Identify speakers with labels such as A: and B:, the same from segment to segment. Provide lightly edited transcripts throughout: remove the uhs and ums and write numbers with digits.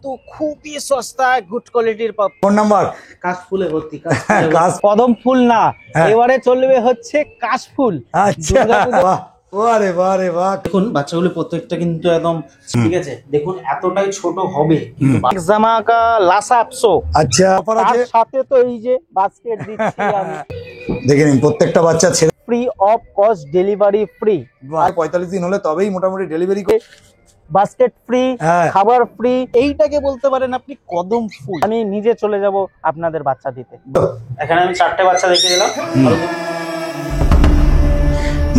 A: কিন্তু খুবই সস্তায় গুড কোয়ালিটির পাবেন।
B: ফোন নাম্বার
A: কাশফুলে ভর্তি, কদম ফুল না, এবারে চলবে হচ্ছে কাশফুল।
B: আচ্ছা, বারে বারে বাহ।
A: দেখুন বাচ্চাগুলো প্রত্যেকটা কিন্তু একদম ঠিক আছে, দেখুন এতটাই ছোট হবে কিন্তু জামাকা লাসা আপসো।
B: আচ্ছা, অফার আছে
A: সাথে তো এই যে বাস্কেট দিচ্ছি আমি,
B: দেখে নিন প্রত্যেকটা বাচ্চা ছেড়ে
A: free of cost delivery free.
B: 45 দিন হলে তবেই মোটামুটি ডেলিভারি করে,
A: বাস্কেট ফ্রি, খাবার ফ্রি, এইটাকে বলতে পারেন আপনি কদম ফুল। আমি নিজে চলে যাব আপনাদের বাচ্চা দিতে। এখানে আমি 4টে বাচ্চা দেখে দিলাম।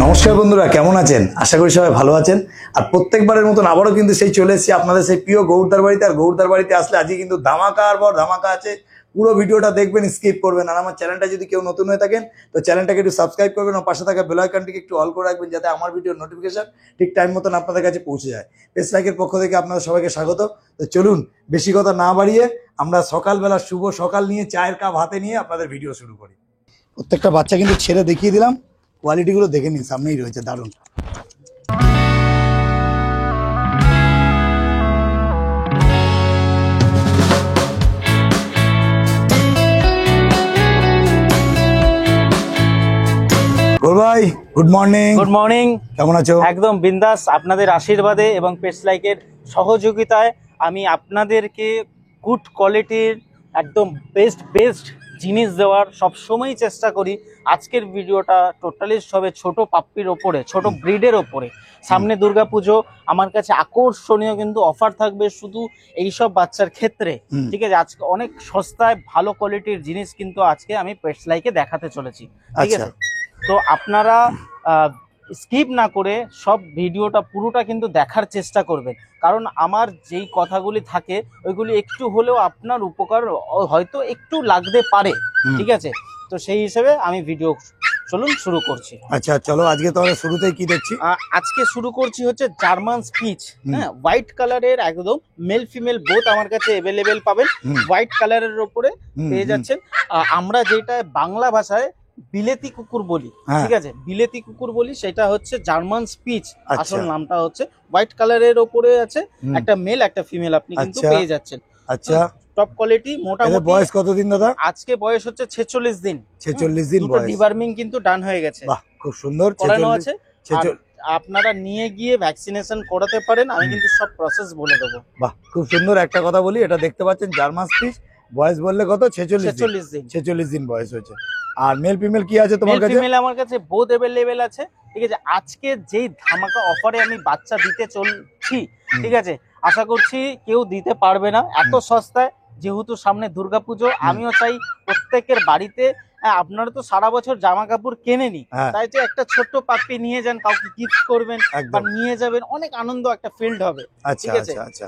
B: নমস্কার বন্ধুরা, কেমন আছেন? আশা করি সবাই ভালো আছেন। আর প্রত্যেকবারের মতন আবারও কিন্তু সেই চলে এসেছি আপনাদের সেই প্রিয় গৌরদার বাড়িতে। আর গৌরদার বাড়িতে আসলে আজকে কিন্তু ধামাকার পর ধামাকা আছে। পুরো ভিডিওটা দেখবেন, স্কিপ করবেন। আর আমার চ্যানেলটা যদি কেউ নতুন হয়ে থাকেন তো চ্যানেলটাকে একটু সাবস্ক্রাইব করবেন আর পাশে থাকা বেল আইকনটিকে একটু অল করে রাখবেন, যাতে আমার ভিডিওর নোটিফিকেশন ঠিক টাইম মতন আপনাদের কাছে পৌঁছে যায়। পেজ লাইকের পক্ষ থেকে আপনাদের সবাইকে স্বাগত। তো চলুন বেশি কথা না বাড়িয়ে আমরা সকালবেলা শুভ সকাল নিয়ে চায়ের কাপ হাতে নিয়ে আপনাদের ভিডিও শুরু করি। প্রত্যেকটা বাচ্চা কিন্তু ছেড়ে দেখিয়ে দিলাম, কোয়ালিটিগুলো দেখে নিন, সামনেই রয়েছে, দারুণ। ভাই গুড মর্নিং।
A: গুড মর্নিং,
B: কেমন আছো?
A: একদম বিন্দাস। আপনাদের আশীর্বাদে এবং পেজ লাইকের সহযোগিতায় আমি আপনাদেরকে গুড কোয়ালিটির একদম বেস্ট জিনিস দেওয়ার সবসময় চেষ্টা করি। আজকের ভিডিওটা টোটালি সবে ছোট পাপ্পির ওপরে, ছোট ব্রিডের ওপরে। সামনে দুর্গাপুজো, আমার কাছে আকর্ষণীয় কিন্তু অফার থাকবে শুধু এইসব বাচ্চার ক্ষেত্রে। ঠিক আছে, আজকে অনেক সস্তায় ভালো কোয়ালিটির জিনিস কিন্তু আজকে আমি পেজ লাইকে দেখাতে চলেছি। ঠিক আছে, তো আপনারা স্কিপ না করে সব ভিডিওটা পুরোটা কিন্তু দেখার চেষ্টা করবেন, কারণ আমার যেই কথাগুলি থাকে ওইগুলি একটু হলেও আপনার উপকার হয়তো একটু লাগতে পারে। ঠিক আছে, তো সেই হিসেবে আমি ভিডিও চলুন শুরু করছি।
B: আচ্ছা চলো, আজকে তাহলে শুরুতেই কি দেখছি?
A: আজকে শুরু করছি হচ্ছে জার্মান স্পিচ। হ্যাঁ, হোয়াইট কালারের একদম মেল ফিমেল বোথ আমার কাছে অ্যাভেলেবেল পাবেন। হোয়াইট কালারের ওপরে পেয়ে যাচ্ছেন। আমরা যেটা বাংলা ভাষায় বিলেতি কুকুর বলি, ঠিক আছে, বিলেতি কুকুর বলি, সেটা হচ্ছে জার্মান স্পিচ। আসল নামটা হচ্ছে হোয়াইট কালারের ওপরে আছে, একটা মেল একটা ফিমেল আপনি কিন্তু পেয়ে যাচ্ছেন।
B: আচ্ছা,
A: টপ কোয়ালিটি। মোটামুটি
B: বয়স কতদিন দাদা?
A: আজকে বয়স হচ্ছে 46 দিন।
B: 46 দিন বয়স।
A: ডিবার্মিং কিন্তু ডান হয়ে গেছে।
B: বাহ, খুব সুন্দর
A: করানো আছে। আপনারা নিয়ে গিয়ে ভ্যাকসিনেশন করাতে পারেন, আমি কিন্তু সব প্রসেস বলে দেবো।
B: বাহ, খুব সুন্দর। একটা কথা বলি, এটা দেখতে পাচ্ছেন জার্মান স্পিচ, বয়স বললে কত? 46 দিন। 46 দিন বয়স হয়েছে। আর মেল ফিমেল কি আছে তোমার কাছে?
A: ফিমেল আমার কাছে বোথ অ্যাভেলেবেল আছে। ঠিক আছে, আজকে যেই ধামাকা অফারে আমি বাচ্চা দিতে চলছি, ঠিক আছে, আশা করছি কেউ দিতে পারবে না এত সস্তায়। যেহেতু সামনে দুর্গাপুজো, আমিও চাই প্রত্যেকের বাড়িতে, আপনারা তো সারা বছর জামা কাপড় কেনেনি, তাই তো একটা ছোট্ট পাপ্পি নিয়ে যান, কাউকে গিফট করবেন বা নিয়ে যাবেন, অনেক আনন্দ একটা ফিল্ড হবে। ঠিক আছে,
B: আচ্ছা,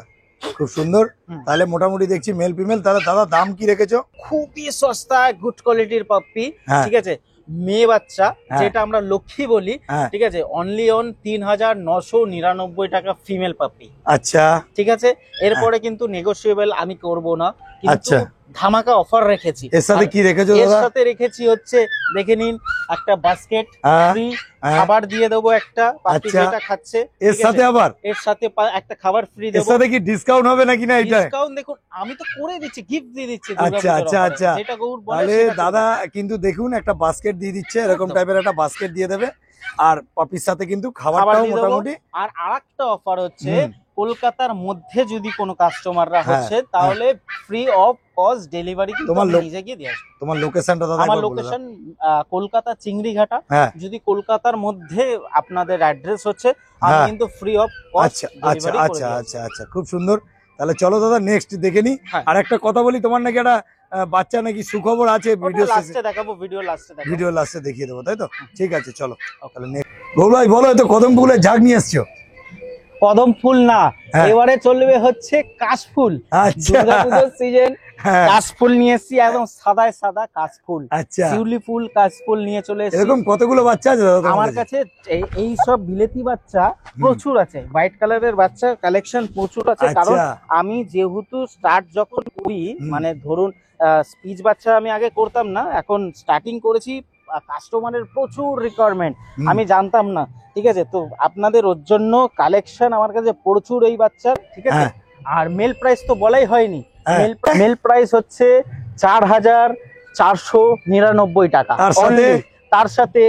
B: খুব সুন্দর। তাহলে মোটামুটি দেখছি মেল ফিমেল। তাহলে দাদা দাম কি রেখেছো?
A: খুবই সস্তায় গুড কোয়ালিটির পাপ্পি। ঠিক আছে, মেয়ে বাচ্চা যেটা আমরা লক্ষ্মী বলি, ঠিক আছে, অনলি অন ৩,৯৯৯ টাকা ফিমেল পাপ্পি।
B: আচ্ছা,
A: ঠিক আছে, এরপরে কিন্তু নেগোশিয়েবল আমি করব না, কিন্তু ধামাকা অফার রেখেছি।
B: এর সাথে কি রেখেছো দাদা?
A: এর সাথে রেখেছি হচ্ছে, দেখে নিন, একটা বাস্কেট ফ্রি, খাবার দিয়ে দেবো একটা, পাপি যেটা খাচ্ছে
B: এর সাথে আবার
A: এর সাথে একটা খাবার ফ্রি দেবো।
B: এর সাথে কি ডিসকাউন্ট হবে নাকি? না, এটা
A: ডিসকাউন্ট দেখুন আমি তো করে দিচ্ছি, গিফট দিয়ে দিচ্ছি।
B: আচ্ছা,
A: যেটা গৌর বলে।
B: তাহলে দাদা কিন্তু দেখুন একটা বাস্কেট দিয়ে দিচ্ছে, এরকম টাইপের একটা বাস্কেট দিয়ে দেবে, আর পাপির সাথে কিন্তু খাবারটাও মোটামুটি।
A: আর আরেকটা অফার হচ্ছে, কলকাতার মধ্যে যদি কোনো কাস্টমাররা হচ্ছে, তাহলে ফ্রি অফ কস্ট ডেলিভারি কিন্তু নিজে গিয়ে দিয়ে আসবে।
B: তোমার লোকেশনটা দাদা?
A: আমার লোকেশন কলকাতা চিংড়িঘাটা। যদি কলকাতার মধ্যে আপনাদের অ্যাড্রেস হচ্ছে, আমি কিন্তু ফ্রি অফ কস্ট ডেলিভারি করে দিই।
B: আচ্ছা, খুব সুন্দর। তাহলে চলো দাদা নেক্সট দেখে নি। আর একটা কথা বলি, তোমার নাকি একটা বাচ্চা নাকি সুখবর আছে, ভিডিও লাস্টে দেখাবো, ভিডিও লাস্টে দেখিয়ে দেবো, তাই তো? ঠিক আছে, চলো তাহলে নেক্সট। ভাই বলো, তো কদম ফুলের ঝাঁক নিয়ে এসছো?
A: কদম ফুল না, এবারে চলবে হচ্ছে কাশফুল। দুর্গাপূজার সিজন, কাশফুল নিয়ে এসেছি, একদম সাদায় সাদা কাশফুল।
B: আচ্ছা,
A: শিউলি ফুল কাশফুল নিয়ে চলে এসেছি।
B: এরকম কতগুলো বাচ্চা আছে দাদা
A: আমার কাছে? এই সব বিলেতি বাচ্চা প্রচুর আছে, হোয়াইট কালারের বাচ্চা কালেকশন প্রচুর আছে। কারণ আমি যেহেতু স্টার্ট যখন করি, মানে ধরুন স্পিচ বাচ্চা আমি আগে করতাম না, এখন স্টার্টিং করেছি, কাস্টমারের প্রচুর রিকোয়ারমেন্ট, আমি জানতাম না। ঠিক আছে, তো আপনাদের ওর জন্য কালেকশন আমার কাছে প্রচুর এই বাচ্চার। ঠিক আছে, আর মেল প্রাইস তো বলাই হয়নি,
B: হ্যাঁ।
A: মেল প্রাইস হচ্ছে 4,499 টাকা।
B: তার সাথে?
A: Only। তার সাথে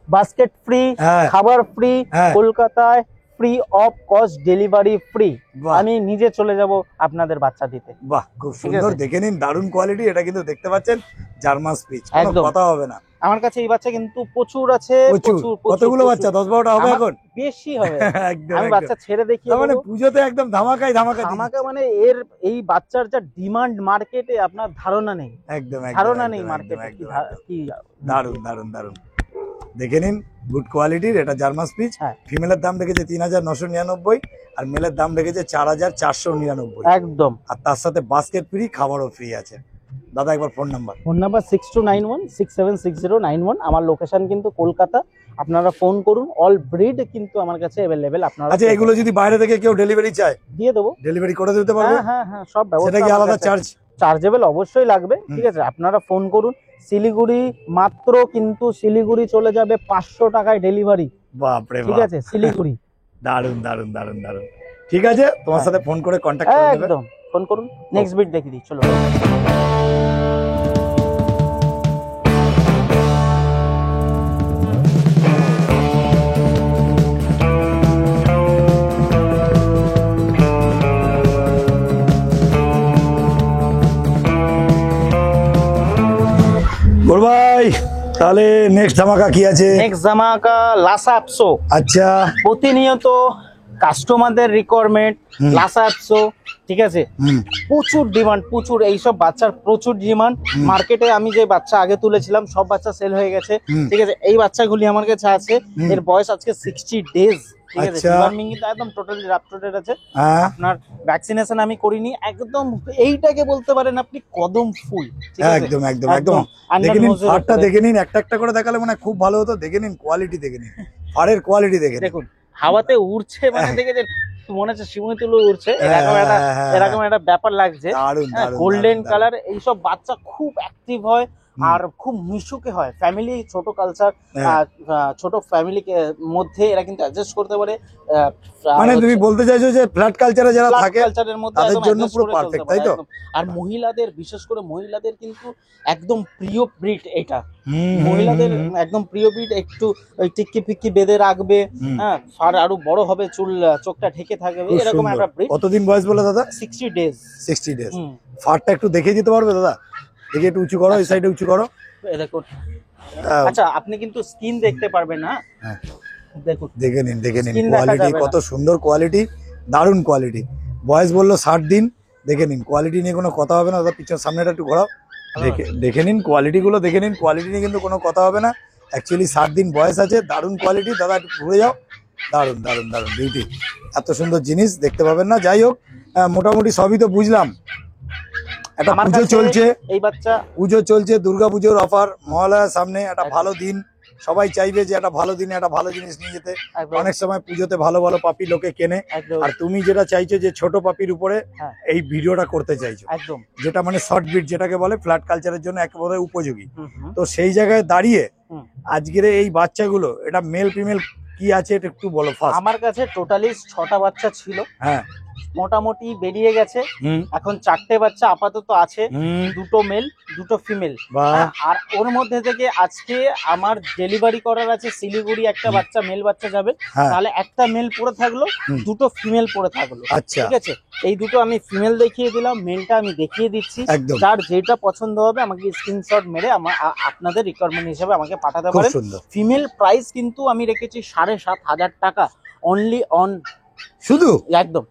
A: বাস্কেট ফ্রি,
B: হ্যাঁ।
A: খাবার ফ্রি,
B: হ্যাঁ।
A: কলকাতায় free of cost delivery free.
B: বাহ।
A: আমি নিজে চলে যাব আপনাদের বাচ্চা দিতে।
B: বাহ, খুব সুন্দর,
A: আছে।
B: দেখে নিন, দারুণ কোয়ালিটি। এটা কিন্তু দেখতে পাচ্ছেন জার্মান স্পিচ, কোনো
A: একদম।
B: কথা হবে না।
A: আমার কাছে এই বাচ্চা কিন্তু প্রচুর আছে,
B: প্রচুর। কতগুলো বাচ্চা? 10-12টা হবে
A: আমার
B: এখন?
A: বেশি হবে।
B: একদম,
A: আমি
B: একদম।
A: বাচ্চা ছেড়ে দেখি,
B: তার মানে পুজোতে একদম ধামাকাই ধামাকা দিচ্ছে।
A: আমাকে মানে এই বাচ্চার যা ডিমান্ড মার্কেটে আপনার ধারণা নেই,
B: একদম একদম,
A: ধারণা
B: একদম,
A: নেই
B: একদম,
A: মার্কেটে
B: একদম, একদম।
A: কি
B: দারুণ দারুণ দারুণ, দেখে নিন, গুড কোয়ালিটির। এটা জার্মান স্পিচ।
A: হ্যাঁ।
B: ফিমেলের দাম রেখেছে 3,999 আর মেলের দাম রেখেছে 4,499।
A: একদম।
B: আর তার সাথে বাস্কেট ফ্রি, খাবারও ফ্রি আছে। দাদা একবার ফোন নাম্বার।
A: Phone number 6291676091। আমার লোকেশন কিন্তু কলকাতা। আপনারা ফোন করুন, অল ব্রিড কিন্তু আমার কাছে অ্যাভেলেবেল। আপনারা
B: আচ্ছা, এগুলো যদি বাইরে থেকে কেউ ডেলিভারি চায়,
A: দিয়ে দেবো।
B: ডেলিভারি করে দিতে পারবে?
A: হ্যাঁ হ্যাঁ হ্যাঁ, সব ব্যবস্থা।
B: সেটা কি আলাদা চার্জ?
A: চার্জেবল অবশ্যই লাগবে, ঠিক আছে। আপনারা ফোন করুন। শিলিগুড়ি মাত্র কিন্তু শিলিগুড়ি চলে যাবে 500 টাকায় ডেলিভারি।
B: বাপরে
A: ঠিক
B: বাপ,
A: আছে, শিলিগুড়ি।
B: দারুণ দারুণ দারুণ দারুণ। ঠিক আছে, তোমার সাথে ফোন করে কন্ট্যাক্ট করে নেবে।
A: একদম, ফোন করুন। নেক্সট বিট দেখে দিই, চলো।
B: গোর ভাই, তাহলে নেক্সট ধামাকা কি আছে?
A: নেক্সট জামাকা লাসা আপসো।
B: আচ্ছা,
A: প্রতিনিয়ত কাস্টমারদের রিকোয়ারমেন্ট লাসা আপসো, ঠিক আছে। প্রচুর ডিমান্ড, প্রচুর এইসব বাচ্চার প্রচুর ডিমান্ড মার্কেটে। আমি যে বাচ্চা আগে তুলেছিলাম সব বাচ্চা সেল হয়ে গেছে, ঠিক আছে। এই বাচ্চাগুলি আমার কাছে আছে, এর বয়স আজকে 60 ডেজ, ঠিক আছে।
B: আচ্ছা।
A: ডিওয়ার্মিং কিন্তু একদম টোটালি রাপটোটেড আছে।
B: হ্যাঁ,
A: আপনার ভ্যাকসিনেশন আমি করিনি, একদম এইটাকে বলতে পারেন আপনি কদম ফুল, ঠিক আছে।
B: একদম একদম একদম। দেখে নিন ফারটা, দেখে নিন, একটা একটা করে দেখালে মানে খুব ভালো হতো। দেখে নিন কোয়ালিটি, দেখে নিন ফারের কোয়ালিটি, দেখে নিন।
A: দেখুন হাওয়াতে উড়ছে, মানে দেখেছেন মনে হচ্ছে শিমুনি তুলো উড়ছে, এরকম একটা ব্যাপার লাগছে।
B: দারুণ দারুণ,
A: গোল্ডেন
B: দারুণ,
A: কালার। এইসব বাচ্চা খুব অ্যাক্টিভ হয় আর খুব মিশুকে হয়। ফ্যামিলি ছোট কালচার, ছোট ফ্যামিলি মধ্যে এরা কিন্তু অ্যাডজাস্ট করতে পারে।
B: মানে তুমি বলতে চাইছো যে ফ্ল্যাট কালচারে যারা থাকে
A: কালচারের মধ্যে
B: তাদের
A: একদম
B: জন্য
A: adjust
B: পুরো
A: করে
B: পারফেক্ট,
A: চলতে
B: তাই
A: পারে,
B: তো?
A: একদম। আর মহিলাদের, বিশেষ করে মহিলাদের কিন্তু একদম প্রিয় ব্রিড এটা। মহিলাদের একদম প্রিয় ব্রিড। একটু ওই টিক্কি ফিক্কি বেঁধে রাখবে, হ্যাঁ, আর আরো বড় হবে, চুল চোখটা ঢেকে থাকবে, এরকম একটা ব্রিড।
B: কতদিন বয়স বলে দাদা?
A: 60 ডেজ।
B: 60 ডেজ। ফারটা একটু দেখে দিতে পারবে দাদা? দেখে একটু উঁচু করো, এই সাইডে উঁচু করো।
A: দেখুন, আচ্ছা আপনি কিন্তু স্কিন দেখতে পারবেন না।
B: হ্যাঁ,
A: দেখুন,
B: দেখে নিন, দেখে নিন
A: Skin দেখা
B: কোয়ালিটি,
A: যাবে
B: কত সুন্দর কোয়ালিটি, দারুণ কোয়ালিটি। বয়স বললো 60 দিন। দেখে নিন কোয়ালিটি নিয়ে কোনো কথা হবে না দাদা। পিছন সামনেটা একটু ঘোরাও, দেখে নিন কোয়ালিটি গুলো, দেখে নিন কোয়ালিটি নিয়ে কিন্তু কোনো কথা হবে না। অ্যাকচুয়ালি 60 দিন বয়স আছে, দারুণ কোয়ালিটি। দাদা একটু ঘুরে যাও, দারুণ দারুণ দারুণ বিউটি। এত সুন্দর জিনিস দেখতে পাবেন না। যাই হোক, মোটামুটি সবই তো বুঝলাম। একটা
A: আমার
B: পুজো
A: কাছে
B: চলছে,
A: এই বাচ্চা,
B: পুজো চলছে, দুর্গাপুজোর অফার, মহালয়ার সামনে একটা ভালো দিন। সবাই চাইবে যে একটা ভালো দিনে একটা ভালো জিনিস নিয়ে যেতে।
A: একদম।
B: অনেক সময় পুজোতে ভালো ভালো পাপি লোকে কেনে,
A: একদম
B: আর তুমি যেটা চাইছো যে ছোট পাপির উপরে
A: হ্যাঁ।
B: এই ভিডিওটা করতে চাইছো,
A: একদম।
B: যেটা মানে শর্ট বিট, যেটাকে বলে ফ্ল্যাট কালচারের জন্য একেবারে উপযোগী।
A: হুম।
B: তো সেই জায়গায় দাঁড়িয়ে
A: হুম।
B: আজকের এই বাচ্চাগুলো, এটা মেল ফিমেল কি আছে এটা একটু বলো ফার্স্ট।
A: আমার কাছে টোটালি 6টা বাচ্চা ছিল,
B: হ্যাঁ,
A: মোটামুটি বেরিয়ে গেছে। এখন 4টে বাচ্চা আপাতত আছে, 2টো মেল 2টো ফিমেল।
B: বাহ।
A: আর ওর মধ্যে থেকে আজকে আমার ডেলিভারি করার আছে শিলিগুড়ি, একটা বাচ্চা মেল বাচ্চা যাবে।
B: হ্যাঁ।
A: তাহলে একটা মেল পড়ে থাকলো, 2টো ফিমেল পড়ে থাকলো।
B: আচ্ছা,
A: ঠিক আছে, এই দুটো আমি ফিমেল দেখিয়ে দিলাম, মেলটা আমি দেখিয়ে দিচ্ছি।
B: একদম।
A: যার যেটা পছন্দ হবে আমাকে স্ক্রিনশট মেরে আপনাদের রিকোয়ারমেন্ট হিসেবে আমাকে পাঠাতে
B: খুব
A: পারেন।
B: সুন্দর।
A: ফিমেল প্রাইস কিন্তু আমি রেখেছি 7,500 টাকা অনলি অন।
B: শুধু
A: একদম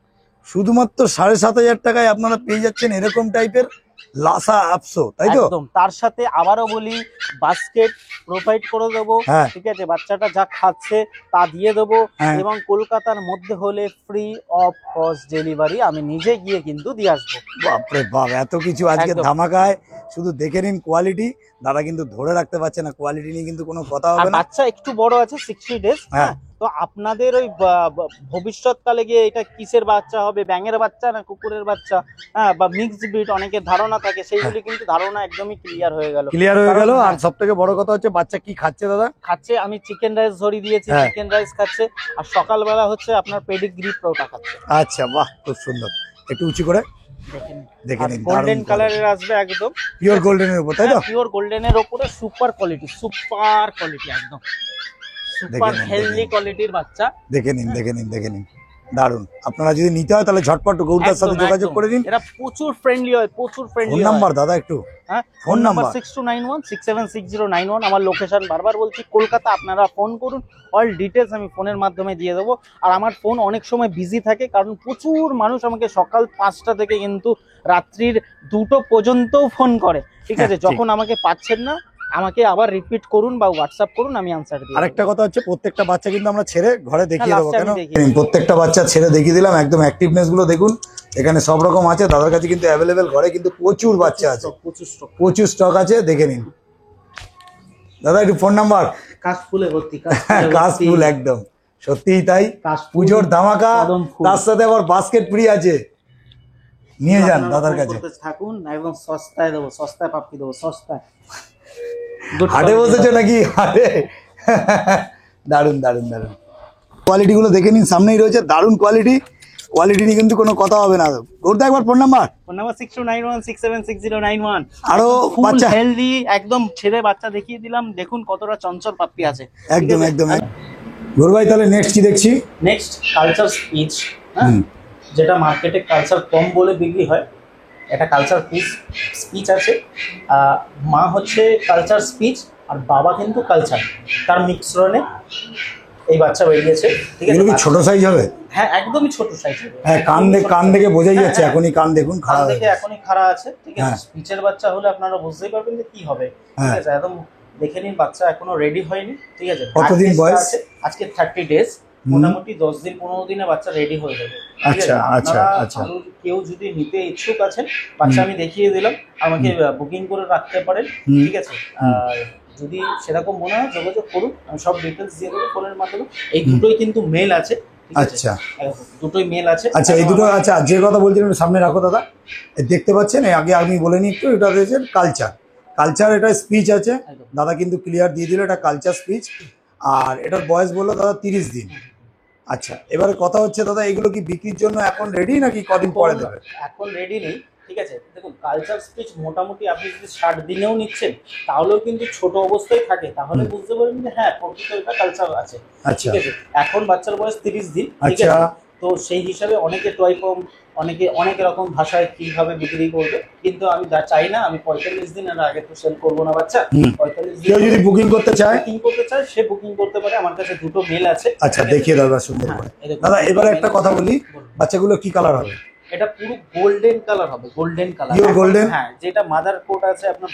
B: শুধুমাত্র 7,500 টাকায় আপনারা পেয়ে যাচ্ছেন এরকম টাইপের লাসা আপসো, তাই তো?
A: একদম। তার সাথে আবারও বলি, বাস্কেট প্রোভাইড করে দেবো,
B: হ্যাঁ।
A: ঠিক আছে। বাচ্চাটা যা খাচ্ছে তা দিয়ে দেবো,
B: হ্যাঁ।
A: এবং কলকাতার মধ্যে হলে ফ্রি অফ কস্ট ডেলিভারি আমি নিজে গিয়ে কিন্তু দিয়ে আসবো।
B: বাপরে বাপ, এত কিছু আজকে
A: একদম।
B: ধামাকায়। শুধু দেখে নিন কোয়ালিটি। দাদা কিন্তু ধরে রাখতে পারছে না, কোয়ালিটি নিয়ে কিন্তু কোনো কথা
A: আর
B: হবে না।
A: বাচ্চা একটু বড় আছে, 60 ডেজ।
B: হ্যাঁ।
A: তো আপনাদের ওই ভবিষ্যৎকালে গিয়ে এটা কিসের বাচ্চা হবে, ব্যাঙের বাচ্চা না কুকুরের বাচ্চা, হ্যাঁ, বা মিক্সড ব্রিড, অনেকের ধারণা থাকে, সেইগুলি কিন্তু ধারণা একদমই ক্লিয়ার হয়ে গেল।
B: ক্লিয়ার হয়ে গেল। আর
A: হ্যাঁ।
B: সব থেকে বড় কথা হচ্ছে বাচ্চা কি খাচ্ছে দাদা?
A: খাচ্ছে, আমি চিকেন রাইস ধরিয়ে দিয়েছি,
B: হ্যাঁ।
A: চিকেন রাইস খাচ্ছে। আর সকালবেলা হচ্ছে আপনার পেডিগ্রি প্রোটা খাচ্ছে।
B: আচ্ছা, বাহ, খুব সুন্দর। একটু উঁচু করে
A: দেখেন
B: দেখে নিন,
A: গোল্ডেন
B: দারুণ
A: কালারের আসবে একদম
B: পিওর গোল্ডেনের উপর, তাই তো?
A: পিওর গোল্ডেনের উপরে সুপার কোয়ালিটি একদম সুপার
B: নিন,
A: হেলদি কোয়ালিটির বাচ্চা।
B: দেখে নিন দারুন। আপনারা যদি নিতে হয় তাহলে ঝটপট গৌরদার সাথে
A: একদম,
B: যোগাযোগ
A: একদম।
B: করে দিন।
A: এরা প্রচুর ফ্রেন্ডলি হয়, প্রচুর
B: ফোন
A: ফ্রেন্ডলি
B: নাম্বার দাদা একটু,
A: হ্যাঁ,
B: ফোন
A: ফোন নাম্বার
B: নাম্বার
A: 6291676091। আমার লোকেশন বারবার বলছি কলকাতা, আপনারা ফোন করুন, অল ডিটেলস আমি ফোনের মাধ্যমে দিয়ে দেবো। আর আমার ফোন অনেক সময় বিজি থাকে, কারণ প্রচুর মানুষ আমাকে সকাল 5টা থেকে কিন্তু রাত্রির 2টো পর্যন্তও ফোন করে, ঠিক আছে?
B: হ্যাঁ,
A: যখন আমাকে পাচ্ছেন না আমাকে আবার রিপিট করুন বা হোয়াটসঅ্যাপ করুন, আমি আনসার দিই।
B: আরেকটা কথা হচ্ছে, প্রত্যেকটা বাচ্চা কিন্তু আমরা ছেড়ে ঘরে দেখিয়ে
A: হ্যাঁ,
B: দেবো,
A: last
B: কেন
A: আমি দেখিয়ে দেবো।
B: প্রত্যেকটা বাচ্চা ছেড়ে দেখিয়ে দিলাম, একদম অ্যাক্টিভনেস গুলো দেখুন, এখানে সব রকম আছে। দাদার কাছে কিন্তু অ্যাভেলেবেল, ঘরে কিন্তু প্রচুর বাচ্চা আছে, প্রচুর স্টক আছে, দেখে নিন। দাদা একটু ফোন নাম্বার।
A: কাশফুলে ভর্তি,
B: কাশফুল, একদম সত্যিই তাই, পুজোর ধামাকা, তার সাথে আবার বাস্কেট ফ্রি আছে, নিয়ে যান দাদার কাছে।
A: থাকুন, একদম সস্তায় দেবো, সস্তায় পাপ্পি দেবো, সস্তায়।
B: হাটে বসেছো নাকি? হাটে দারুন কোয়ালিটি গুলো দেখে নিন, সামনেই রয়েছে, দারুন কোয়ালিটি নিয়ে কিন্তু কোনো কথা হবে না। গৌরদা একবার ফোন নাম্বার
A: 6291676091।
B: আরো বাচ্চা
A: হেলদি একদম ছেড়ে বাচ্চা দেখিয়ে দিলাম, দেখুন কতটা চঞ্চল পাপ্পি আছে।
B: একদম গৌর ভাই, তাহলে নেক্সট কি দেখছি?
A: নেক্সট কালচার স্পিচ, হ্যাঁ, যেটা মার্কেটে কালচার কম বলে বিক্রি হয়, এটা কালচার স্পিচ আছে। মা হচ্ছে কালচার স্পিচ আর বাবা কিন্তু কালচার, তার মিশ্রণে এই বাচ্চা বেরিয়েছে, ঠিক আছে?
B: ছোট সাইজ হবে?
A: হ্যাঁ, একদমই ছোট সাইজ।
B: হ্যাঁ, কান দেখে বোঝাই যাচ্ছে, এখনই কান দেখুন খাড়া হয়ে গেছে।
A: এখনই খাড়া আছে, ঠিক আছে? স্পিচের বাচ্চা হলে আপনারা বুঝতেই পারবেন যে কি হবে, ঠিক আছে? একদম দেখে নিন, বাচ্চা এখনো রেডি হয়নি, ঠিক আছে?
B: কতদিন বয়স?
A: আজকে 30 ডেজ, মোটামুটি 10 দিন 15 দিনে বাচ্চা রেডি হয়ে যাবে। আচ্ছা, কেউ যদি নিতে ইচ্ছুক আছেন, বাচ্চা আমি দেখিয়ে দিলাম, আমাকে বুকিং করে রাখতে পারেন, ঠিক আছে? আর যদি সেরকম মনে হয় যোগাযোগ করুন, আমি সব ডিটেলস দিয়ে দেবো ফোনের মাধ্যমে। এই দুটোই কিন্তু মেল আছে,
B: আচ্ছা,
A: দুটোই মেল আছে।
B: আচ্ছা, এই দুটো, আচ্ছা, যে কথা বলছিলেন সামনে রাখো দাদা, দেখতে পাচ্ছেন? আগে আমি বলে নিই একটু, এটা রয়েছে কালচার, এটা স্পিচ আছে, দাদা কিন্তু ক্লিয়ার দিয়ে দিল, এটা কালচার স্পিচ। আর এটার বয়স বললো দাদা 30 দিন। আচ্ছা, এবারে কথা হচ্ছে দাদা, এগুলো কি বিক্রির জন্য এখন রেডি নাকি কদিন পরে দেবে?
A: এখন রেডি নেই, ঠিক আছে? দেখুন, কালচার স্পিচ মোটামুটি আপনি যদি 60 দিনেও নিচ্ছেন, তাহলেও কিন্তু ছোট অবস্থায় থাকে, তাহলে বুঝতে পারবেন যে হ্যাঁ, প্রকৃত এটা কালচার আছে, ঠিক আছে? এখন বাচ্চার বয়স 30 দিন, ঠিক আছে? তো সেই হিসাবে অনেকে টয় পম, অনেক রকম ভাষায় কিভাবে বিক্রি করবে, কিন্তু আমি চাই না, আমি 45 দিনের আগে তো সেল করবো না বাচ্চা। 45 দিন
B: যদি বুকিং করতে চায়,
A: সে বুকিং করতে পারে, আমার কাছে দুটো মেল আছে।
B: আচ্ছা, দেখিয়ে দাদা সুন্দর করে। দাদা এবারে একটা কথা বলি, বাচ্চাগুলো কি কালার হবে?
A: এটা পুরো গোল্ডেন কালার হবে, গোল্ডেন কালার,
B: পিওর গোল্ডেন।
A: হ্যাঁ, যেটা মাদার কোট আছে আপনার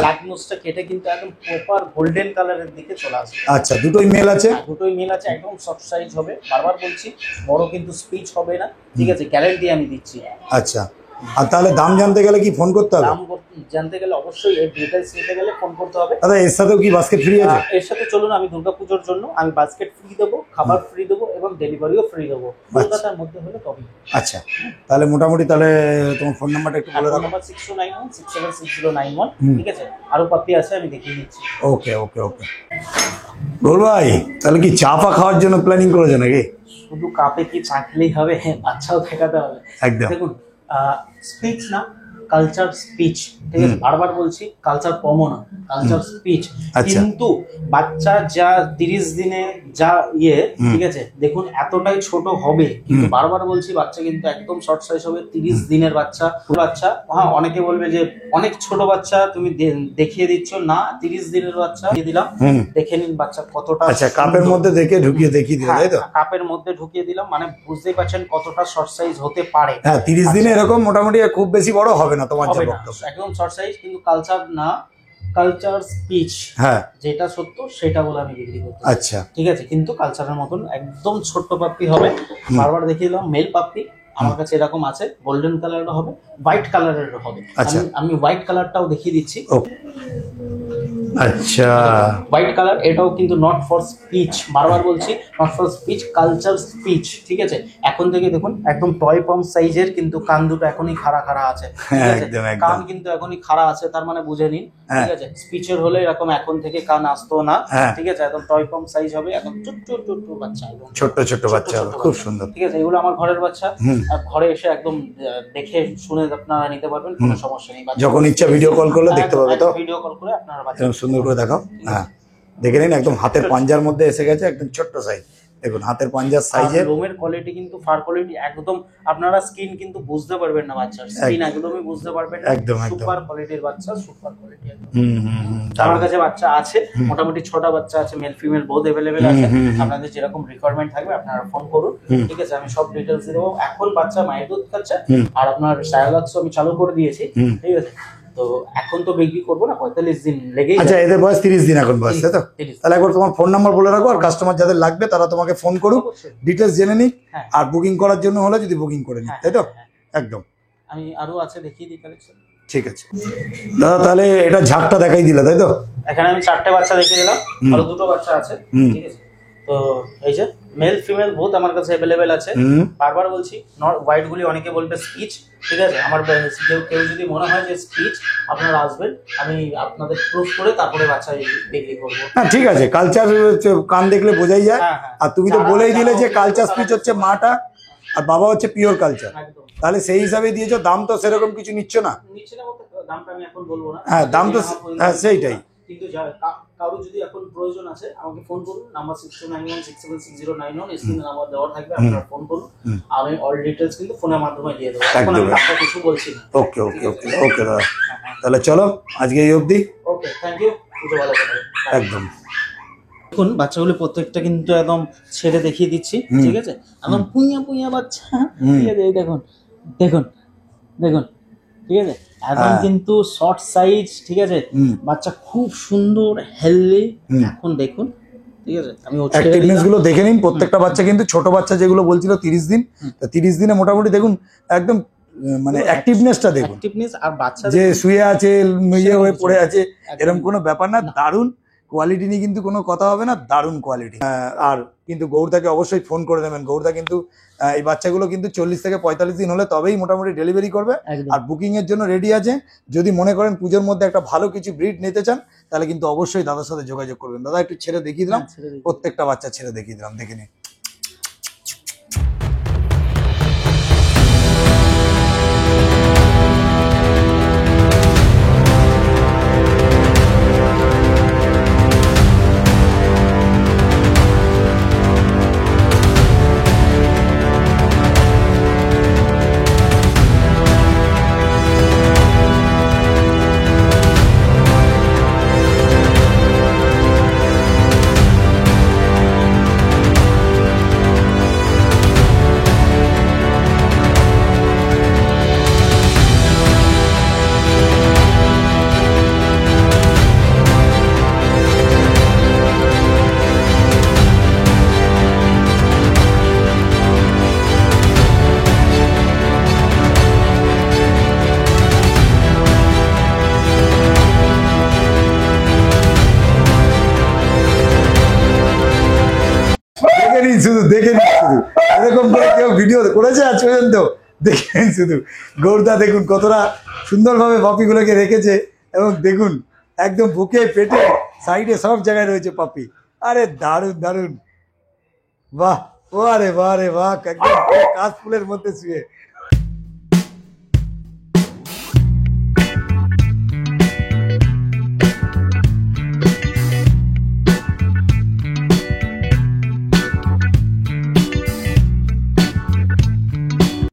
A: ব্ল্যাক নোজটা কেটে কিন্তু একদম প্রপার গোল্ডেন কালারের দিকে চলে আসবে।
B: আচ্ছা, দুটোই মেল আছে?
A: দুটোই মেল আছে, একদম শর্ট সাইজ হবে, বারবার বলছি, বড় কিন্তু স্পিচ হবে না, ঠিক আছে? গ্যারান্টি আমি দিচ্ছি।
B: আচ্ছা, আর তাহলে দাম জানতে গেলে কি ফোন করতে হবে?
A: দাম জানতে গেলে অবশ্যই এর ডিটেইলস নিতে গেলে ফোন করতে হবে।
B: দাদা এর সাথেও কি বাস্কেট ফ্রি আছে?
A: এর সাথে চলুন, আমি দুর্গাপূজার জন্য আমি বাস্কেট ফ্রি দেবো, খাবার ফ্রি দেবো এবং ডেলিভারিও ফ্রি দেবো, কলকাতার মধ্যে হলে তবে।
B: আচ্ছা, তাহলে মোটামুটি তাহলে তোমার ফোন নাম্বারটা একটু বলে দাও।
A: নাম্বার 6291676091, ঠিক আছে? আরো পাপ্পি আছে, আমি দেখিয়ে দিচ্ছি।
B: ওকে। গোল ভাই, তাহলে কি চা পা খাওয়ার জন্য প্ল্যানিং করেছো নাকি?
A: শুধু কাপে কি চাকলেই হবে, বাচ্চাও দেখাতে হবে।
B: একদম।
A: দেখুন, স্পিচ না, কালচার স্পিচ, ঠিক আছে? বারবার বলছি, কালচার পমো না, কালচার স্পিচ। কিন্তু বাচ্চা যা 30 দিনে যা ঠিক আছে, দেখুন এতটাই ছোট হবে, কিন্তু বারবার বলছি, বাচ্চা কিন্তু একদম শর্ট সাইজ হবে, 30 দিনের বাচ্চা। হ্যাঁ, অনেকে বলবে যে অনেক ছোট বাচ্চা তুমি দেখিয়ে দিচ্ছ, না, 30 দিনের বাচ্চা দিয়ে দিলাম, দেখে নিন বাচ্চা কতটা।
B: আচ্ছা, কাপের মধ্যে দেখিয়ে দেখিয়ে দিলাম, তাই তো?
A: কাপের মধ্যে ঢুকিয়ে দিলাম, মানে বুঝতেই পারছেন কতটা শর্ট সাইজ হতে পারে।
B: হ্যাঁ, 30 দিনে এরকম মোটামুটি খুব বেশি বড় হবে না তোমার যা বক্তব্য,
A: একদম শর্ট সাইজ, কিন্তু কালচার না, কালচার স্পিচ,
B: হ্যাঁ,
A: যেটা সত্য সেটা বলে আমি বিক্রি করতে।
B: আচ্ছা,
A: ঠিক আছে? কিন্তু কালচারের মতন একদম ছোট্ট পাপ্পি হবে, বারবার দেখিয়ে দিলাম, মেল পাপ্পি আমার কাছে এরকম আছে, গোল্ডেন কালারের হবে, হোয়াইট কালারের হবে। আমি হোয়াইট কালারটাও দেখিয়ে দিচ্ছি।
B: আচ্ছা,
A: হোয়াইট কালার, এটাও কিন্তু নট ফর স্পিচ, বারবার বলছি not for speech, culture speech, ঠিক আছে। এখন থেকে দেখুন একদম টয় পম সাইজের, কিন্তু কান দুটো এখনই খাড়া খাড়া আছে, ঠিক আছে,
B: একদম, একদম।
A: কান কিন্তু এখনই খাড়া আছে, তার মানে বুঝে নিন, ঠিক আছে। স্পিচের হলে এরকম এখন থেকে কান আসতো না, ঠিক আছে, একদম টয় পম সাইজ হবে, একদম ছোট্ট ছোট্ট বাচ্চা, একদম
B: ছোট্ট ছোট্ট বাচ্চা হবে, খুব সুন্দর,
A: ঠিক আছে। এগুলো আমার ঘরের বাচ্চা, আর ঘরে এসে একদম দেখে শুনে আপনারা নিতে পারবেন, কোনো সমস্যা নেই।
B: যখন ইচ্ছা ভিডিও কল করলে দেখতে পাবে, তো
A: ভিডিও কল করে আপনারা বাচ্চা
B: সুন্দর করে দেখাও। হ্যাঁ, দেখে নিন একদম হাতের পাঞ্জার মধ্যে এসে গেছে, একদম ছোট্ট সাইজ, দেখুন হাতের পাঞ্জার সাইজের।
A: লোমের কোয়ালিটি কিন্তু, ফার কোয়ালিটি একদম, আপনারা স্কিন কিন্তু বুঝতে পারবেন না, বাচ্চার স্কিন একদমই বুঝতে পারবেন না,
B: একদম
A: সুপার কোয়ালিটির বাচ্চা, সুপার কোয়ালিটি একদম।
B: হুম।
A: আমার কাছে বাচ্চা আছে মোটামুটি 6টা বাচ্চা আছে, মেল ফিমেল বোথ अवेलेबल আছে। আপনাদের যেরকম রিকোয়ারমেন্ট থাকবে আপনারা ফোন করুন, ঠিক আছে, আমি সব ডিটেইলস দেবো। এখন বাচ্চা মায়ের দুধ খাচ্ছে, আর আপনার সায়ালাক্স আমি চালু করে দিয়েছি, ঠিক আছে। তো এখন তো বিক্রি করবো না, 45 দিন লেগেই।
B: আচ্ছা, এদের বয়স 30 দিন এখন বয়স, তাই তো? তাহলে একবার তোমার ফোন নাম্বার বলে রাখো, আর কাস্টমার যাদের লাগবে তারা তোমাকে ফোন করুক, ডিটেলস জেনে নিক, আর বুকিং করার জন্য হলে যদি বুকিং করে নিক, তাই তো? একদম।
A: আমি আরো আছে দেখিয়ে দিই কালেকশন।
B: ঠিক আছে দাদা, তাহলে এটা ঝাঁকটা দেখাই দিলা, তাই তো?
A: এখানে আমি 4টে বাচ্চা দেখিয়ে দিলাম, আরো 2টো বাচ্চা আছে, ঠিক আছে। তো এই যে মেল ফিমেল বোথ আমার কাছে अवेलेबल আছে। বারবার বলছি হোয়াইট গুলি অনেকে বলবে স্পিচ, ঠিক আছে। আমার কেউ যদি মনে হয় যে স্পিচ, আপনারা আসবেন, আমি আপনাদের প্রুফ করে তারপরে বাচ্চা বিক্রি করবো।
B: হ্যাঁ, ঠিক আছে, কালচার কান দেখলে বোঝাই যায়। আর তুমি তো বলেই দিলে যে কালচার স্পিচ হচ্ছে মাটা, আর বাবা হচ্ছে পিওর কালচার, তাহলে সেই হিসাবে দিয়েছো। দাম তো সেরকম কিছু নিচ্ছ না?
A: নিচ্ছে না বলতে দামটা আমি এখন বলবো না।
B: হ্যাঁ, দাম তো সেইটাই।
A: কিন্তু কারো যদি এখন প্রয়োজন আছে আমাকে ফোন করুন, নাম্বার 6291676091, স্ক্রিনে নাম্বার দেওয়া থাকবে, আপনারা ফোন করুন, আমি অল ডিটেইলস কিন্তু ফোনের মাধ্যমে দিয়ে দেবো। এখন আমি টাকা কিছু বলছি না।
B: ওকে ওকে ওকে ওকে দাদা, তাহলে চলো আজকে এই অবধি।
A: ওকে, থ্যাংক ইউ, পুজো ভালো করে।
B: একদম।
A: দেখুন বাচ্চাগুলো প্রত্যেকটা কিন্তু একদম ছেড়ে দেখিয়ে দিচ্ছি, ঠিক আছে, একদম পুইয়া পুইয়া বাচ্চা, ঠিক আছে। এই দেখুন দেখুন দেখুন, ঠিক আছে, একদম কিন্তু শর্ট সাইজ, ঠিক আছে, বাচ্চা খুব সুন্দর হেলদি। এখন দেখুন, ঠিক আছে, আমি
B: অ্যাক্টিভনেস গুলো দেখে নিন। প্রত্যেকটা বাচ্চা কিন্তু, ছোট বাচ্চা যেগুলো বলছিল 30 দিন, 30 দিনে মোটামুটি দেখুন একদম মানে অ্যাক্টিভনেসটা দেখুন,
A: অ্যাক্টিভনেস। আর বাচ্চা
B: যে শুয়ে আছে, ইয়ে হয়ে পড়ে আছে, এরকম কোনো ব্যাপার না। দারুণ কোয়ালিটি নিয়ে কিন্তু কোনো কথা হবে না, দারুণ কোয়ালিটি। আর কিন্তু গৌরদাকে অবশ্যই ফোন করে দেবেন। গৌরদা কিন্তু এই বাচ্চাগুলো কিন্তু 40 থেকে 45 দিন হলে তবেই মোটামুটি ডেলিভারি করবে, আর বুকিং এর জন্য রেডি আছে। যদি মনে করেন পুজোর মধ্যে একটা ভালো কিছু ব্রিড নিতে চান, তাহলে কিন্তু অবশ্যই দাদার সাথে যোগাযোগ করবেন। দাদা একটু ছেড়ে দেখিয়ে দিলাম, প্রত্যেকটা বাচ্চা ছেড়ে দেখিয়ে দিলাম, দেখে নিন। শুধু দেখে নিন, শুধু এরকম করে কেউ ভিডিও করেছে আজ পর্যন্ত? দেখে নিন শুধু। গৌরদা দেখুন কতটা সুন্দরভাবে পাপিগুলোকে রেখেছে, এবং দেখুন একদম বুকে, পেটে, সাইডে সব জায়গায় রয়েছে পাপি। আরে দারুণ দারুণ, বাহ, ও আরে বাহ রে বাহ, একদম কাশ ফুলের মধ্যে শুয়ে,